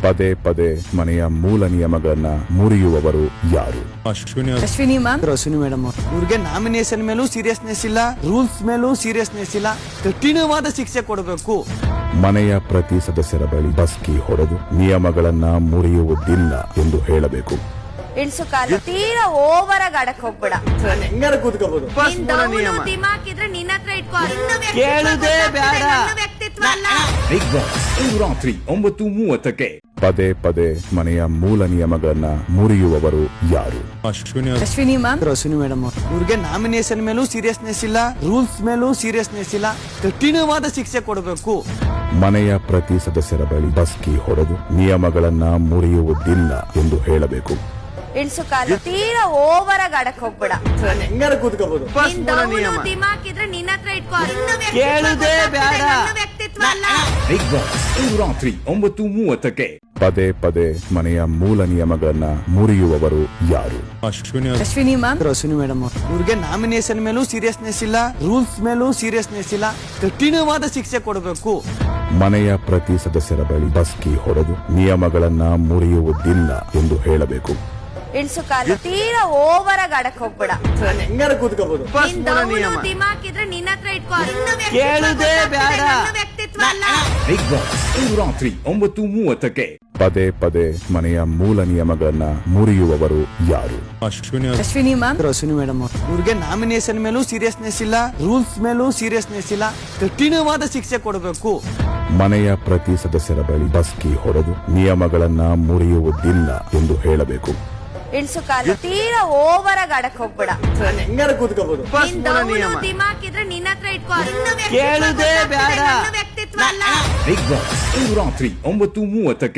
ಪದೇ ಪದೇ ಮನೆಯ ಮೂಲ ನಿಯಮಗಳನ್ನ ಮುರಿಯುವವರು ಯಾರು? ಅಶ್ವಿನಿ ಮ್ಯಾಮ್. ಅಶ್ವಿನಿ ಮೇಡಮ್ ಇವ್ರಿಗೆ ನಾಮಿನೇಷನ್ ಮೇಲೂ ಸೀರಿಯಸ್ನೆಸ್ ಇಲ್ಲ, ರೂಲ್ಸ್ ಮೇಲೂ ಸೀರಿಯಸ್ನೆಸ್ ಇಲ್ಲ, ಕಠಿಣವಾದ ಶಿಕ್ಷೆ ಕೊಡಬೇಕು. ಮನೆಯ ಪ್ರತಿ ಸದಸ್ಯರ ಬಳಿ ಬಸ್ಕಿ ಹೊಡೆದು ನಿಯಮಗಳನ್ನ ಮುರಿಯುವುದಿಲ್ಲ ಎಂದು ಹೇಳಬೇಕು. ಇಳ್ಸು ಕಾಲು ತೀರಾ ಓವರ್ ಆಗಿ ಆಡಕ್ ಹೋಗ್ಬೇಡ. ಹೆಂಗಾರ ಕೂತ್ಕೋಬಹುದು. ದಿಮಾಕಿದ್ರೆ ನಿನ್ನ ಹತ್ರ ಇಟ್ಕೋ. ಕೇಳುದೇ ಬೇಡ. ವ್ಯಕ್ತಿತ್ವ ಅಲ್ಲ. ಬಿಗ್ ಬಾಸ್ ಇಂದು ರಾತ್ರಿ 9:30ಕ್ಕೆ. ಪದೇ ಪದೇ ಮನೆಯ ಮೂಲ ನಿಯಮಗಳನ್ನ ಮುರಿಯುವವರು ಯಾರು? ಅಶ್ವಿನಿ ಮ್ಯಾಮ್. ಅಶ್ವಿನಿ ಮೇಡಮ್ ಇವ್ರಿಗೆ ನಾಮಿನೇಷನ್ ಮೇಲೂ ಸೀರಿಯಸ್ನೆಸ್ ಇಲ್ಲ, ರೂಲ್ಸ್ ಮೇಲೂ ಸೀರಿಯಸ್ನೆಸ್ ಇಲ್ಲ, ಕಠಿಣವಾದ ಶಿಕ್ಷೆ ಕೊಡಬೇಕು. ಮನೆಯ ಪ್ರತಿ ಸದಸ್ಯರ ಬಳಿ ಬಸ್ಕಿ ಹೊಡೆದು ನಿಯಮಗಳನ್ನ ಮುರಿಯುವುದಿಲ್ಲ ಎಂದು ಹೇಳಬೇಕು. ಇಳ್ಸು ಕಾಲು ತೀರಾ ಓವರ್ ಆಗಿ ಆಡಕ್ ಹೋಗ್ಬೇಡ. ಹೆಂಗಾರ ಕೂತ್ಕೋಬಹುದು. ದಿಮಾಕಿದ್ರೆ ನಿನ್ನ ಹತ್ರ ಇಟ್ಕೋ. ಕೇಳುದೇ ಬೇಡ. ವ್ಯಕ್ತಿತ್ವ ಅಲ್ಲ. ಬಿಗ್ ಬಾಸ್ ಇಂದು ರಾತ್ರಿ 9:30ಕ್ಕೆ. ಪದೇ ಪದೇ ಮನೆಯ ಮೂಲ ನಿಯಮಗಳನ್ನ ಮುರಿಯುವವರು ಯಾರು? ಅಶ್ವಿನಿ ಮ್ಯಾಮ್. ಅಶ್ವಿನಿ ಮೇಡಮ್ ಇವ್ರಿಗೆ ನಾಮಿನೇಷನ್ ಮೇಲೂ ಸೀರಿಯಸ್ನೆಸ್ ಇಲ್ಲ, ರೂಲ್ಸ್ ಮೇಲೂ ಸೀರಿಯಸ್ನೆಸ್ ಇಲ್ಲ, ಕಠಿಣವಾದ ಶಿಕ್ಷೆ ಕೊಡಬೇಕು. ಮನೆಯ ಪ್ರತಿ ಸದಸ್ಯರ ಬಳಿ ಬಸ್ಕಿ ಹೊಡೆದು ನಿಯಮಗಳನ್ನ ಮುರಿಯುವುದಿಲ್ಲ ಎಂದು ಹೇಳಬೇಕು. ಇಳ್ಸು ಕಾಲು ತೀರಾ ಓವರ್ ಆಗಿ ಆಡಕ್ ಹೋಗ್ಬೇಡ. ಹೆಂಗಾರ ಕೂತ್ಕೋಬಹುದು. ದಿಮಾಕಿದ್ರೆ ನಿನ್ನ ಹತ್ರ ಇಟ್ಕೋ. ಕೇಳುದೇ ಬೇಡ. ವ್ಯಕ್ತಿತ್ವ ಅಲ್ಲ. ಬಿಗ್ ಬಾಸ್ ಇಂದು ರಾತ್ರಿ 9:30ಕ್ಕೆ. ಪದೇ ಪದೇ ಮನೆಯ ಮೂಲ ನಿಯಮಗಳನ್ನ ಮುರಿಯುವವರು ಯಾರು? ಅಶ್ವಿನಿ ಮ್ಯಾಮ್. ಅಶ್ವಿನಿ ಮೇಡಮ್ ಇವ್ರಿಗೆ ನಾಮಿನೇಷನ್ ಮೇಲೂ ಸೀರಿಯಸ್ನೆಸ್ ಇಲ್ಲ, ರೂಲ್ಸ್ ಮೇಲೂ ಸೀರಿಯಸ್ನೆಸ್ ಇಲ್ಲ, ಕಠಿಣವಾದ ಶಿಕ್ಷೆ ಕೊಡಬೇಕು. ಮನೆಯ ಪ್ರತಿ ಸದಸ್ಯರ ಬಳಿ ಬಸ್ಕಿ ಹೊಡೆದು ನಿಯಮಗಳನ್ನ ಮುರಿಯುವುದಿಲ್ಲ ಎಂದು ಹೇಳಬೇಕು. ಇಳ್ಸು ಕಾಲು ತೀರಾ ಓವರ್ ಆಗಿ ಆಡಕ್ ಹೋಗ್ಬೇಡ. ಹೆಂಗಾರ ಕೂತ್ಕೋಬಹುದು. ದಿಮಾಕಿದ್ರೆ ನಿನ್ನ ಹತ್ರ ಇಟ್ಕೋ. ಕೇಳುದೇ ಬೇಡ. ವ್ಯಕ್ತಿತ್ವ ಅಲ್ಲ. ಬಿಗ್ ಬಾಸ್ ಇಂದು ರಾತ್ರಿ 9:30ಕ್ಕೆ.